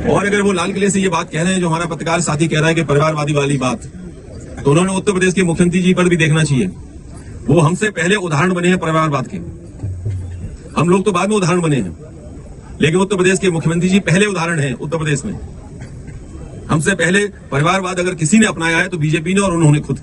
और अगर वो लाल किले से ये बात कह रहे हैं जो हमारा पत्रकार साथी कह रहा है कि परिवारवादी वाली बात, तो उन्होंने उत्तर प्रदेश के मुख्यमंत्री जी पर भी देखना चाहिए। वो हमसे पहले उदाहरण बने हैं परिवारवाद के। हम लोग तो बाद में उदाहरण बने हैं, लेकिन उत्तर प्रदेश के मुख्यमंत्री जी पहले उदाहरण हैं उत्तर प्रदेश में। हमसे पहले परिवारवाद अगर किसी ने अपनाया है तो बीजेपी ने, और उन्होंने खुद।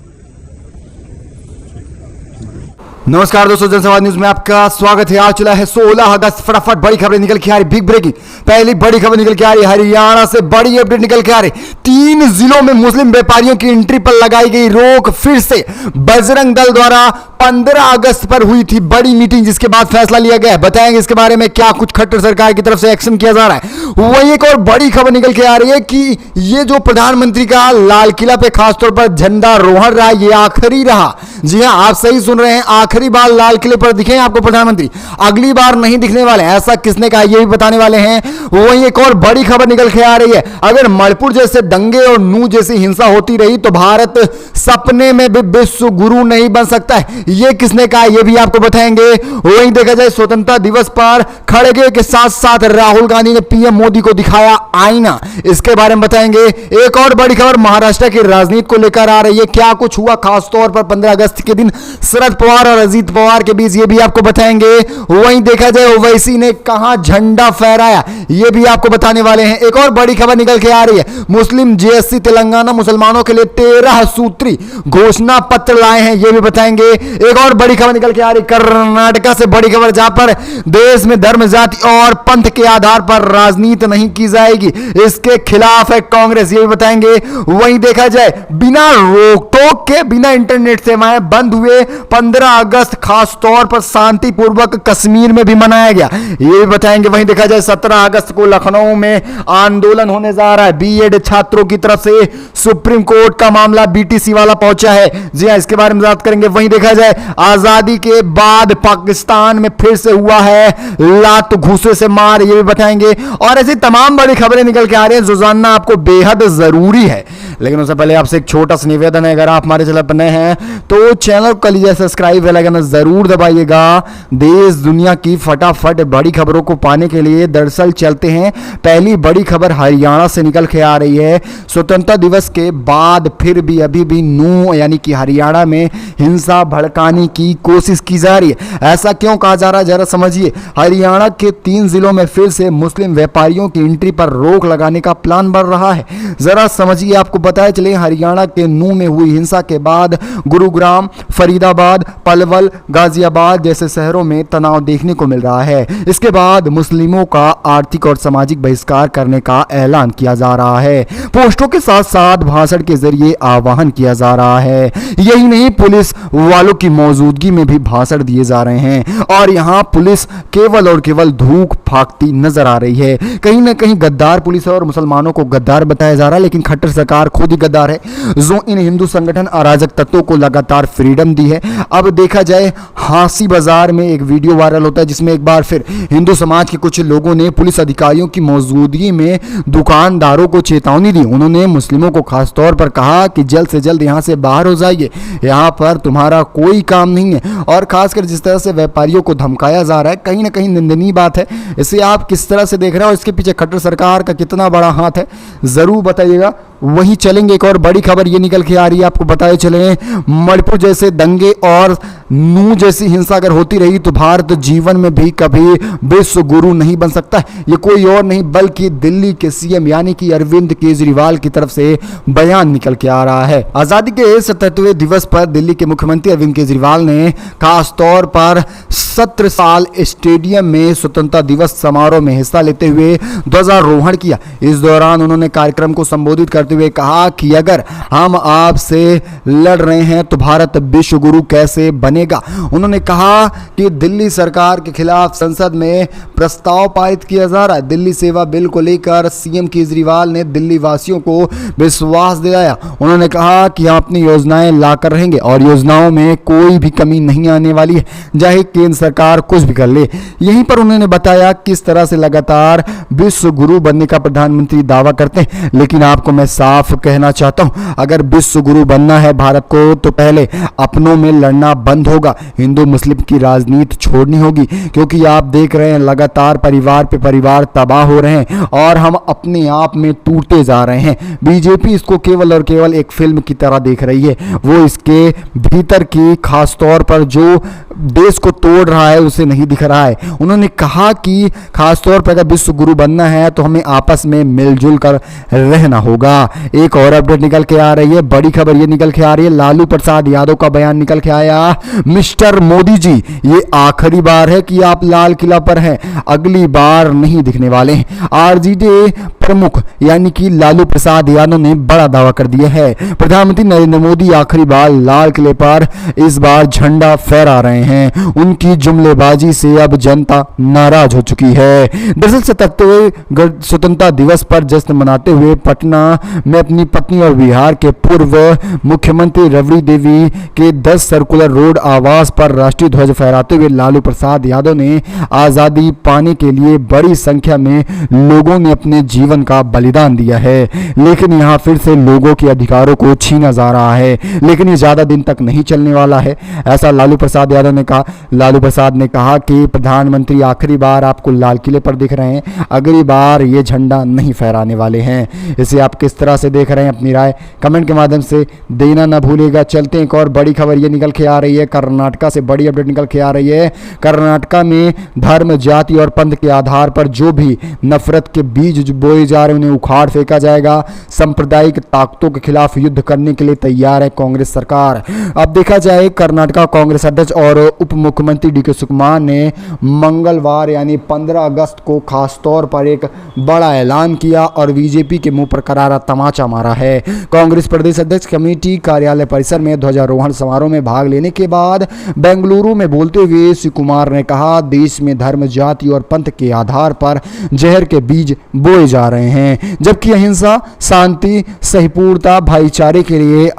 नमस्कार दोस्तों, जनसंवाद न्यूज में आपका स्वागत है। आज चला है 16 अगस्त। फटाफट बड़ी खबरें निकल के आ रही, बिग ब्रेकिंग। पहली बड़ी खबर निकल के आ रही हरियाणा से, बड़ी अपडेट निकल के आ रही। 3 जिलों में मुस्लिम व्यापारियों की एंट्री पर लगाई गई रोक फिर से। बजरंग दल द्वारा 15 अगस्त पर हुई थी बड़ी मीटिंग, जिसके बाद फैसला लिया गया है। बताएंगे इसके बारे में क्या कुछ खट्टर सरकार की तरफ से एक्शन किया जा रहा है। वही एक और बड़ी खबर निकल के आ रही है कि ये जो प्रधानमंत्री का लाल किला पे खासतौर पर झंडारोहण रहा, ये आखिरी रहा। जी हां, आप सही सुन रहे हैं, आखिरी बार लाल किले पर दिखे आपको प्रधानमंत्री, अगली बार नहीं दिखने वाले। ऐसा किसने कहा, ये भी बताने वाले हैं। वहीं एक और बड़ी खबर निकल के आ रही है, अगर मणिपुर जैसे दंगे और नू जैसी हिंसा होती रही तो भारत सपने में भी विश्व गुरु नहीं बन सकता है। ये किसने कहा, ये भी आपको बताएंगे। वहीं देखा जाए स्वतंत्रता दिवस पर खड़गे के साथ साथ राहुल गांधी ने पीएम मोदी को दिखाया आईना, इसके बारे में बताएंगे। एक और बड़ी खबर महाराष्ट्र की राजनीति को लेकर आ रही है, क्या कुछ हुआ खासतौर पर 15 अगस्त के दिन शरद पवार और अजीत पवार के बीच, ये भी आपको बताएंगे। वहीं देखा जाए ओवैसी ने कहां झंडा फहराया, ये भी आपको बताने वाले हैं। एक और बड़ी खबर निकल के आ रही है, मुस्लिम जेएससी तेलंगाना मुसलमानों के लिए 13 सूत्री घोषणा पत्र लाए हैं, ये भी बताएंगे। एक और बड़ी खबर निकल के आ रही कर्नाटका से, बड़ी खबर जहां पर देश में धर्म जाति और पंथ के आधार पर राजनीति नहीं की जाएगी, इसके खिलाफ है कांग्रेस, ये भी बताएंगे। वहीं देखा जाए बिना रोक टोक के, बिना इंटरनेट सेवाएं बंद हुए 15 अगस्त खास तौर पर शांतिपूर्वक कश्मीर में भी मनाया गया, ये भी बताएंगे। वहीं देखा जाए 17 अगस्त को लखनऊ में आंदोलन होने जा रहा है बीएड छात्रों की तरफ से। सुप्रीम कोर्ट का मामला बीटीसी वाला पहुंचा है, जी हां, इसके बारे में बात करेंगे। वहीं देखा जाए आजादी के बाद पाकिस्तान में फिर से हुआ है लात घूसे से मार, ये भी बताएंगे। और ऐसी तमाम बड़ी खबरें निकल के आ रही हैं जो जानना आपको बेहद जरूरी है। लेकिन उससे पहले आपसे एक छोटा सा निवेदन है, अगर आप हमारे चैनल पर नए हैं तो चैनल को कर लीजिए सब्सक्राइब, बेल आइकन जरूर दबाइएगा। देश दुनिया की फटाफट बड़ी खबरों को पाने के लिए दरअसल चलते हैं। पहली बड़ी खबर हरियाणा से निकल के आ रही है। स्वतंत्रता दिवस के बाद फिर भी अभी भी नू यानी कि हरियाणा में हिंसा भड़काने की कोशिश की जा रही है। ऐसा क्यों कहा जा रहा है, जरा समझिए। हरियाणा के 3 जिलों में फिर से मुस्लिम व्यापारियों की एंट्री पर रोक लगाने का प्लान बन रहा है, जरा समझिए। आपको बताया चले, हरियाणा के नू में हुई हिंसा के बाद गुरुग्राम, फरीदाबाद, पलवल, गाजियाबाद जैसे शहरों में तनाव देखने को मिल रहा है। इसके बाद मुस्लिमों का आर्थिक और सामाजिक बहिष्कार करने का ऐलान किया जा रहा है। पोस्टरों के साथ साथ भाषण के जरिए आह्वान किया जा रहा है। यही नहीं, पुलिस वालों की मौजूदगी में भी भाषण दिए जा रहे हैं और यहाँ पुलिस केवल और केवल धूक फाकती नजर आ रही है। कहीं ना कहीं गद्दार पुलिस और मुसलमानों को गद्दार बताया जा रहा है, लेकिन खट्टर सरकार खुद ही गद्दार है जो इन हिंदू संगठन अराजक तत्वों को लगातार फ्रीडम दी है। अब देखा जाए हांसी बाजार में एक वीडियो वायरल होता है जिसमें एक बार फिर हिंदू समाज के कुछ लोगों ने पुलिस अधिकारियों की मौजूदगी में दुकानदारों को चेतावनी दी। उन्होंने मुस्लिमों को खासतौर पर कहा कि जल्द से जल्द यहां से बाहर हो जाइए, यहां पर तुम्हारा कोई काम नहीं है। और खासकर जिस तरह से व्यापारियों को धमकाया जा रहा है, कहीं ना कहीं निंदनीय बात है। इसे आप किस तरह से देख रहे हैं और इसके पीछे खट्टर सरकार का कितना बड़ा हाथ है, जरूर बताइएगा। वहीं चलेंगे, एक और बड़ी खबर ये निकल के आ रही है, आपको बताए चले, मणिपुर जैसे दंगे और नू जैसी हिंसा अगर होती रही तो भारत जीवन में भी कभी विश्व गुरु नहीं बन सकता। ये कोई और नहीं बल्कि दिल्ली के सीएम यानी कि अरविंद केजरीवाल की तरफ से बयान निकल के आ रहा है। आजादी के 77वें दिवस पर दिल्ली के मुख्यमंत्री अरविंद केजरीवाल ने खास तौर पर 17 साल स्टेडियम में स्वतंत्रता दिवस समारोह में हिस्सा लेते हुए ध्वजारोहण किया। इस दौरान उन्होंने कार्यक्रम को संबोधित करते हुए कहा कि अगर हम आपसे लड़ रहे हैं तो भारत विश्व गुरु कैसे बनेगा। उन्होंने कहा कि दिल्ली सरकार के खिलाफ संसद में प्रस्ताव पारित किया जा रहा है। दिल्ली सेवा बिल को लेकर सीएम केजरीवाल ने दिल्ली वासियों को विश्वास दिलाया। उन्होंने कहा कि हम अपनी योजनाएं लाकर रहेंगे और योजनाओं में कोई भी कमी नहीं आने वाली है, चाहे केंद्र सरकार कुछ भी कर ले। यहीं पर उन्होंने बताया किस तरह से लगातार विश्व गुरु बनने का प्रधानमंत्री दावा करते हैं, लेकिन आपको मैं साफ कहना चाहता हूं, अगर विश्व गुरु बनना है भारत को तो पहले अपनों में लड़ना बंद होगा, हिंदू मुस्लिम की राजनीति छोड़नी होगी, क्योंकि आप देख रहे हैं लगातार परिवार पे परिवार तबाह हो रहे हैं और हम अपने आप में टूटते जा रहे हैं। बीजेपी इसको केवल और केवल एक फिल्म की तरह देख रही है, वो इसके भीतर की खास तौर पर जो देश को तोड़ रहा है उसे नहीं दिख रहा है। उन्होंने कहा कि खास तौर पर अगर विश्व गुरु बनना है तो हमें आपस में मिलजुल कर रहना होगा। एक और अपडेट निकल के आ रही है, बड़ी खबर ये निकल के आ रही है, लालू प्रसाद यादव का बयान निकल के आया, मिस्टर मोदी जी ये आखिरी बार है कि आप लाल किला पर हैं, अगली बार नहीं दिखने वाले हैं। आरजेडी प्रमुख यानी कि लालू प्रसाद यादव ने बड़ा दावा कर दिया है, प्रधानमंत्री नरेंद्र मोदी आखिरी बार लाल किले पर इस बार झंडा फहरा रहे हैं। उनकी जुमलेबाजी से अब जनता नाराज हो चुकी है। दरअसल 77वें स्वतंत्रता दिवस पर जश्न मनाते हुए पटना में अपनी पत्नी और बिहार के पूर्व मुख्यमंत्री रबड़ी देवी के 10 सर्कुलर रोड आवास पर राष्ट्रीय ध्वज फहराते हुए लालू प्रसाद यादव ने आजादी पाने के लिए बड़ी संख्या में लोगों ने अपने जीवन का बलिदान दिया है, लेकिन यहां फिर से लोगों के अधिकारों को छीना जा रहा है, लेकिन ये ज्यादा दिन तक नहीं चलने वाला है, ऐसा लालू प्रसाद यादव ने कहा। लालू प्रसाद ने कहा कि प्रधानमंत्री आखिरी बार आपको लाल किले पर दिख रहे हैं, अगली बार ये झंडा नहीं फहराने वाले हैं। इसे आप किस तरह से देख रहे हैं, अपनी राय कमेंट के माध्यम से देना ना भूलिएगा। चलते हैं, एक और बड़ी खबर ये निकल के आ रही है, कर्नाटका से बड़ी अपडेट निकल के आ रही है। कर्नाटका में धर्म, जाति और पंथ के आधार पर जो भी नफरत के बीज बोए जा रहे हैं उन्हें उखाड़ फेंका जाएगा। सांप्रदायिक ताकतों के खिलाफ युद्ध करने के लिए तैयार है कांग्रेस सरकार। अब देखा जाए, कर्नाटका कांग्रेस अध्यक्ष और उप मुख्यमंत्री डीके शिवकुमार ने मंगलवार यानी 15 अगस्त को खास तौर पर एक बड़ा ऐलान किया और बीजेपी के मुंह पर करारा तमाचा मारा है। कांग्रेस प्रदेश अध्यक्ष कमेटी कार्यालय परिसर में ध्वजारोहण समारोह में भाग लेने के बाद बेंगलुरु में बोलते हुए शिवकुमार ने कहा, देश में धर्म, जाति और पंथ के आधार पर जहर के बीज बोए जा रहे हैं, जबकि अहिंसा, शांति, सहिष्णुता, भाईचारे के लिए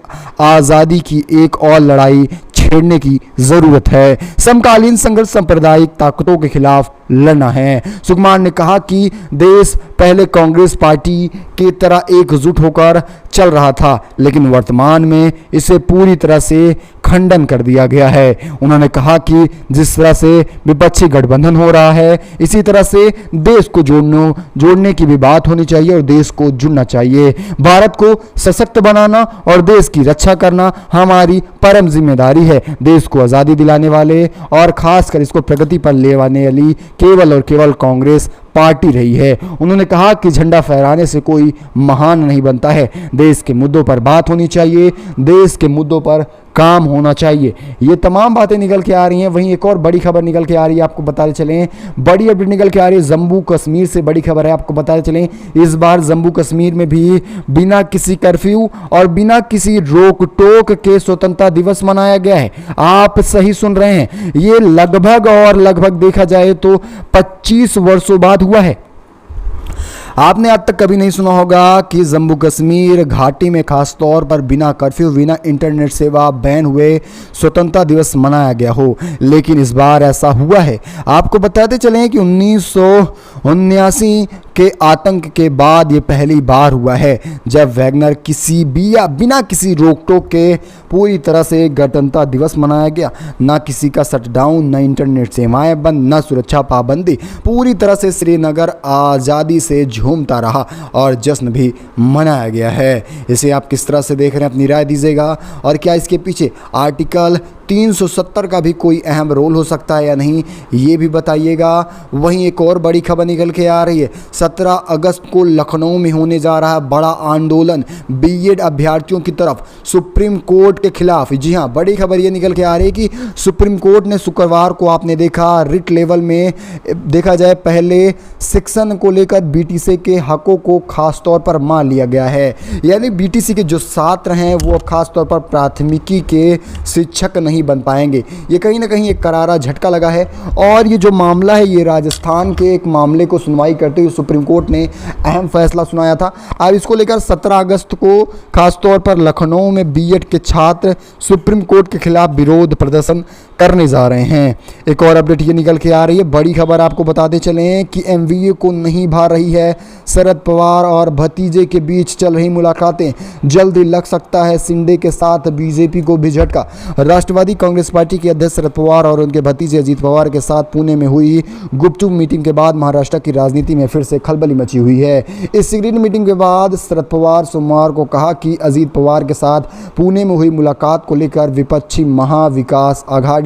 आजादी की एक और लड़ाई छेड़ने की जरूरत है। समकालीन संघर्ष सांप्रदायिक ताकतों के खिलाफ लड़ना है। सुकुमार ने कहा कि देश पहले कांग्रेस पार्टी की तरह एकजुट होकर चल रहा था, लेकिन वर्तमान में इसे पूरी तरह से खंडन कर दिया गया है। उन्होंने कहा कि जिस तरह से विपक्षी गठबंधन हो रहा है, इसी तरह से देश को जोड़ने की भी बात होनी चाहिए और देश को जुड़ना चाहिए। भारत को सशक्त बनाना और देश की रक्षा करना हमारी परम जिम्मेदारी है। देश को आज़ादी दिलाने वाले और खासकर इसको प्रगति पर ले आने वाली केवल और केवल कांग्रेस पार्टी रही है। उन्होंने कहा कि झंडा फहराने से कोई महान नहीं बनता है, देश के मुद्दों पर बात होनी चाहिए, देश के मुद्दों पर काम होना चाहिए। ये तमाम बातें निकल के आ रही हैं। वहीं एक और बड़ी खबर निकल के आ रही है, आपको बताते चलें, बड़ी अपडेट निकल के आ रही है जम्मू कश्मीर से बड़ी खबर है, आपको बताते चलें, इस बार जम्मू कश्मीर में भी बिना किसी कर्फ्यू और बिना किसी रोक टोक के स्वतंत्रता दिवस मनाया गया है। आप सही सुन रहे हैं, ये लगभग देखा जाए तो 25 वर्षों बाद हुआ है। आपने आज तक कभी नहीं सुना होगा कि जम्मू कश्मीर घाटी में खास तौर पर बिना कर्फ्यू, बिना इंटरनेट सेवा बैन हुए स्वतंत्रता दिवस मनाया गया हो, लेकिन इस बार ऐसा हुआ है। आपको बताते चलें कि 1979 के आतंक के बाद ये पहली बार हुआ है जब वैगनर बिना किसी रोक टोक के पूरी तरह से गणतंत्र दिवस मनाया गया। ना किसी का शटडाउन, ना इंटरनेट सेवाएं बंद, ना सुरक्षा पाबंदी, पूरी तरह से श्रीनगर आज़ादी से झूमता रहा और जश्न भी मनाया गया है। इसे आप किस तरह से देख रहे हैं, अपनी राय दीजिएगा। और क्या इसके पीछे आर्टिकल 370 का भी कोई अहम रोल हो सकता है या नहीं, ये भी बताइएगा। वहीं एक और बड़ी खबर निकल के आ रही है, 17 अगस्त को लखनऊ में होने जा रहा है बड़ा आंदोलन बीएड अभ्यर्थियों की तरफ सुप्रीम कोर्ट के खिलाफ। जी हाँ, बड़ी खबर ये निकल के आ रही है कि सुप्रीम कोर्ट ने शुक्रवार को, आपने देखा, रिट लेवल में देखा जाए पहले सेक्शन को लेकर बीटीसी के हकों को खास तौर पर मान लिया गया है। यानी बीटीसी के जो छात्र हैं वो अब खास तौर पर प्राथमिकी के शिक्षक नहीं नहीं बन पाएंगे। ये कहीं ना कहीं एक करारा झटका लगा है। और ये जो मामला है, ये राजस्थान के एक मामले को सुनवाई करते हुए सुप्रीम कोर्ट ने अहम फैसला सुनाया था। अब इसको लेकर 17 अगस्त को खासतौर पर लखनऊ में बीएड के छात्र सुप्रीम कोर्ट के खिलाफ विरोध प्रदर्शन करने जा रहे हैं। एक और अपडेट ये निकल के आ रही है, बड़ी खबर आपको बताते चलें कि एमवीए को नहीं भा रही है। शरद पवार और भतीजे के बीच चल रही मुलाकातें, जल्दी लग सकता है शिंदे के साथ बीजेपी को भी झटका। राष्ट्रवादी कांग्रेस पार्टी के अध्यक्ष शरद पवार और उनके भतीजे अजीत पवार के साथ पुणे में हुई गुपचुप मीटिंग के बाद महाराष्ट्र की राजनीति में फिर से खलबली मची हुई है। इस सीक्रेट मीटिंग के बाद शरद पवार सोमवार को कहा कि अजीत पवार के साथ पुणे में हुई मुलाकात को लेकर विपक्षी महाविकास आघाड़ी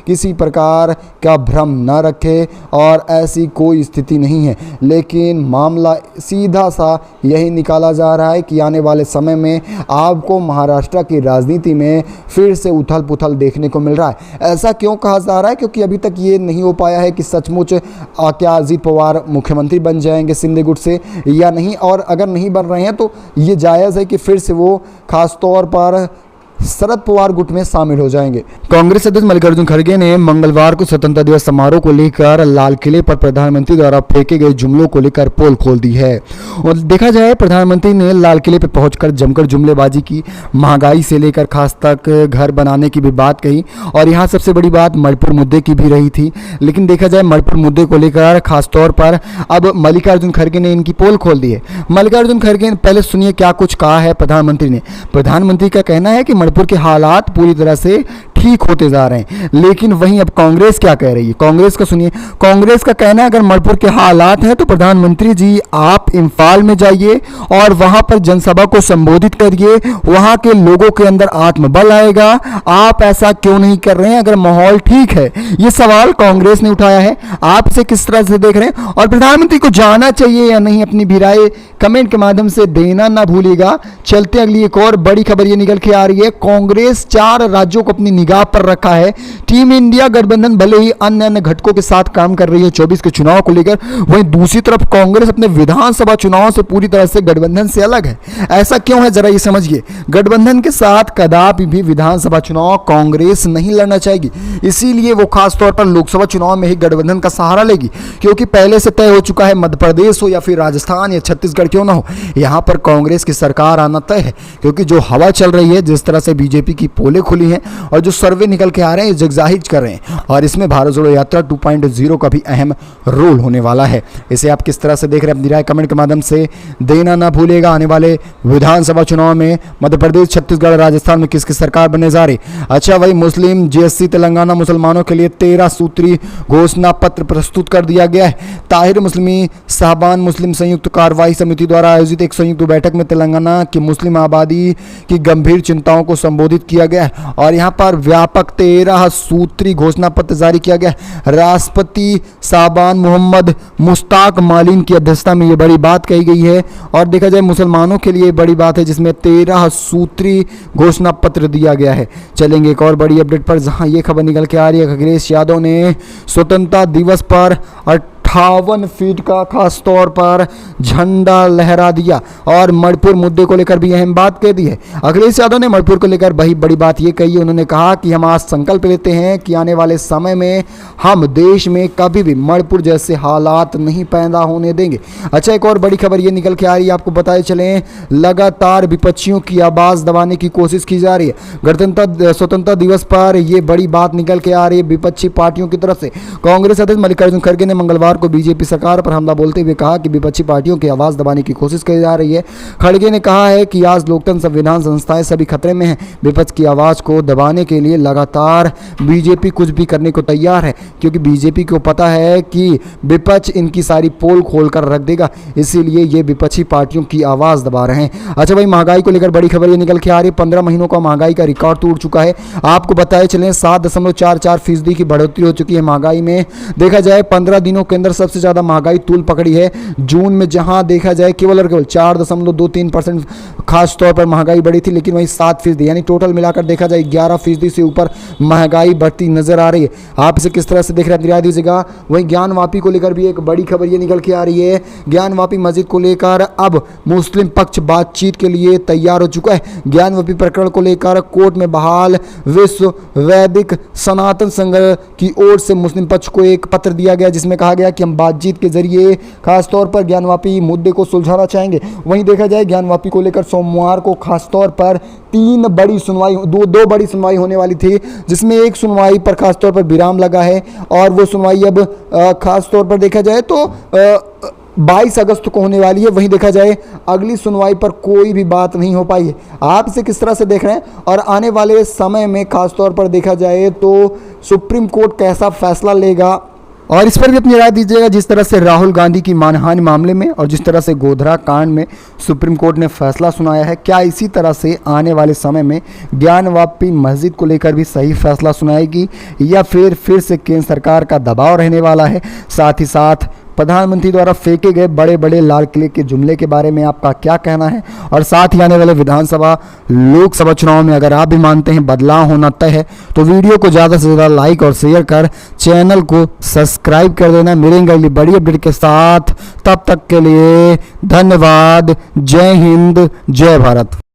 किसी प्रकार का भ्रम न रखे और ऐसी कोई स्थिति नहीं है। लेकिन मामला सीधा सा यही निकाला जा रहा है कि आने वाले समय में आपको महाराष्ट्र की राजनीति में फिर से उथल पुथल देखने को मिल रहा है। ऐसा क्यों कहा जा रहा है? क्योंकि अभी तक ये नहीं हो पाया है कि सचमुच क्या अजीत पवार मुख्यमंत्री बन जाएंगे शिंदे गुट से या नहीं, और अगर नहीं बन रहे हैं तो ये जायज़ है कि फिर से वो खास तौर पर शरद पवार गुट में शामिल हो जाएंगे। कांग्रेस अध्यक्ष मल्लिकार्जुन खड़गे ने मंगलवार को स्वतंत्रता दिवस समारोह को लेकर लाल किले पर प्रधानमंत्री द्वारा फेंके गए जुमलों को लेकर पोल खोल दी है। और देखा जाए, प्रधानमंत्री ने लाल किले पर पहुंचकर जमकर जुमलेबाजी की, महंगाई से लेकर खास तक घर बनाने की भी बात कही, और यहाँ सबसे बड़ी बात मणिपुर मुद्दे की भी रही थी। लेकिन देखा जाए, मणिपुर मुद्दे को लेकर खासतौर पर अब मल्लिकार्जुन खड़गे ने इनकी पोल खोल दी है। मल्लिकार्जुन खड़गे ने पहले सुनिए क्या कुछ कहा है प्रधानमंत्री ने। प्रधानमंत्री का कहना है कि मणिपुर के हालात पूरी तरह से ठीक होते जा रहे हैं। लेकिन वहीं अब कांग्रेस क्या कह रही है, कांग्रेस का सुनिए। कांग्रेस का कहना है अगर मणिपुर के हालात हैं तो प्रधानमंत्री जी आप इंफाल में जाइए और वहां पर जनसभा को संबोधित करिए, वहां के लोगों के अंदर आत्मबल आएगा। आप ऐसा क्यों नहीं कर रहे हैं अगर माहौल ठीक है? ये सवाल कांग्रेस ने उठाया है। आप इसे किस तरह से देख रहे हैं और प्रधानमंत्री को जाना चाहिए या नहीं? अपनी भी राय कमेंट के माध्यम से देना ना भूलिएगा। चलते अगली एक और बड़ी खबर ये निकल के आ रही है, कांग्रेस 4 राज्यों को अपनी निगाह पर रखा है। टीम इंडिया गठबंधन भले ही अन्य घटकों के साथ काम कर रही है 24 के चुनाव को लेकर, वहीं दूसरी तरफ कांग्रेस अपने विधानसभा चुनाव से पूरी तरह से गठबंधन से अलग है। ऐसा क्यों है, जरा ये समझिए। गठबंधन के साथ कदापि भी विधानसभा चुनाव कांग्रेस नहीं लड़ना चाहेगी, इसीलिए वो खासतौर पर लोकसभा चुनाव में ही गठबंधन का सहारा लेगी, क्योंकि पहले से तय हो चुका है मध्य प्रदेश हो या फिर राजस्थान या छत्तीसगढ़ क्यों ना हो, यहां पर कांग्रेस की सरकार आना तय है। क्योंकि जो हवा चल रही है, जिस तरह से बीजेपी की पोलें खुली हैं और जो सर्वे निकल के आ रहे हैं, जगजाहिर कर रहे हैं, और इसमें भारत जोड़ो यात्रा 2.0 का भी अहम रोल होने वाला है। इसे आप किस तरह से देख रहे हैं, अपनी राय कमेंट के माध्यम से देना ना भूलेगा। आने वाले विधानसभा चुनाव में मध्य प्रदेश, छत्तीसगढ़, राजस्थान में किसकी सरकार बनने जा रही। अच्छा, वही मुस्लिम जीएसटी तेलंगाना मुसलमानों के लिए 13 सूत्री घोषणा पत्र प्रस्तुत कर दिया गया है। ताहिर मुस्लिमी साहबान मुस्लिम संयुक्त कार्रवाई समिति द्वारा आयोजित एक संयुक्त बैठक में तेलंगाना की मुस्लिम आबादी की गंभीर चिंताओं को संबोधित किया गया है और यहाँ पर व्यापक 13 सूत्री घोषणा पत्र जारी किया गया। राष्ट्रपति साहबान मोहम्मद मुश्ताक मालिन की अध्यक्षता में ये बड़ी बात कही गई है। और देखा जाए, मुसलमानों के लिए बड़ी बात है जिसमें 13 सूत्री घोषणा पत्र दिया गया है। चलेंगे एक और बड़ी अपडेट पर, जहां ये खबर निकल के आ रही है, अखिलेश यादव ने स्वतंत्रता दिवस पर 58 फीट का खास तौर पर झंडा लहरा दिया और मणिपुर मुद्दे को लेकर भी अहम बात कह दी है। अखिलेश यादव ने मणिपुर को लेकर वही बड़ी बात ये कही। उन्होंने कहा कि हम आज संकल्प लेते हैं कि आने वाले समय में हम देश में कभी भी मणिपुर जैसे हालात नहीं पैदा होने देंगे। अच्छा, एक और बड़ी खबर ये निकल के आ रही है, आपको बताए चलें, लगातार विपक्षियों की आवाज़ दबाने की कोशिश की जा रही है। स्वतंत्रता दिवस पर यह बड़ी बात निकल के आ रही है विपक्षी पार्टियों की तरफ से। कांग्रेस अध्यक्ष मल्लिकार्जुन खड़गे ने मंगलवार को बीजेपी सरकार पर हमला बोलते हुए कहा कि विपक्षी पार्टियों की आवाज दबाने की कोशिश की जा रही है। खड़गे ने कहा है कि आज लोकतंत्र, संविधान, संस्थाएं सभी खतरे में हैं। विपक्ष की आवाज को दबाने के लिए लगातार बीजेपी कुछ भी करने को तैयार है, क्योंकि बीजेपी को पता है कि विपक्ष इनकी सारी पोल खोल कर रख देगा, इसीलिए ये विपक्षी पार्टियों की आवाज दबा रहे हैं। अच्छा भाई, महंगाई को लेकर बड़ी खबर ये निकल के आ रही है। 15 महीनों का महंगाई का रिकॉर्ड टूट चुका है। आपको बताए चलें 7.44% की बढ़ोतरी हो चुकी है महंगाई में। देखा जाए 15 दिनों के अंदर अंदर सबसे ज़्यादा महंगाई तूल पकड़ी है। जून में जहां देखा जाए केवल और केवल 4.23% खास तौर पर महंगाई बढ़ी थी, लेकिन वहीं 7% यानी टोटल मिलाकर देखा जाए 11% से ऊपर महंगाई बढ़ती नजर आ रही है। आप इसे किस तरह से देख रहे हैं दिला दीजिएगा। वहीं ज्ञानवापी को लेकर भी एक बड़ी खबर ये निकल के आ रही है। ज्ञानवापी मस्जिद को लेकर अब मुस्लिम पक्ष बातचीत के लिए तैयार हो चुका है। ज्ञानवापी प्रकरण को लेकर कोर्ट में बहाल विश्व वैदिक सनातन संघ की ओर से मुस्लिम पक्ष को एक पत्र दिया गया, जिसमें कहा गया कि हम बातचीत के जरिए खासतौर पर ज्ञानवापी मुद्दे को सुलझाना चाहेंगे। वहीं देखा जाए ज्ञानवापी को लेकर सोमवार को खासतौर पर दो बड़ी सुनवाई होने वाली थी, जिसमें एक सुनवाई पर खासतौर पर विराम लगा है और वो सुनवाई अब खासतौर पर देखा जाए तो 22 अगस्त को होने वाली है। वहीं देखा जाए अगली सुनवाई पर कोई भी बात नहीं हो पाई है। आप इसे किस तरह से देख रहे हैं और आने वाले समय में खासतौर पर देखा जाए तो सुप्रीम कोर्ट कैसा फैसला लेगा, और इस पर भी अपनी राय दीजिएगा। जिस तरह से राहुल गांधी की मानहानि मामले में और जिस तरह से गोधरा कांड में सुप्रीम कोर्ट ने फैसला सुनाया है, क्या इसी तरह से आने वाले समय में ज्ञानवापी मस्जिद को लेकर भी सही फैसला सुनाएगी या फिर से केंद्र सरकार का दबाव रहने वाला है। साथ ही साथ प्रधानमंत्री द्वारा फेंके गए बड़े बड़े लाल किले के जुमले के बारे में आपका क्या कहना है, और साथ ही आने वाले विधानसभा लोकसभा चुनाव में अगर आप भी मानते हैं बदलाव होना तय है तो वीडियो को ज़्यादा से ज़्यादा लाइक और शेयर कर चैनल को सब्सक्राइब कर देना। मिलेंगे अगली बड़ी अपडेट के साथ, तब तक के लिए धन्यवाद। जय हिंद, जय भारत।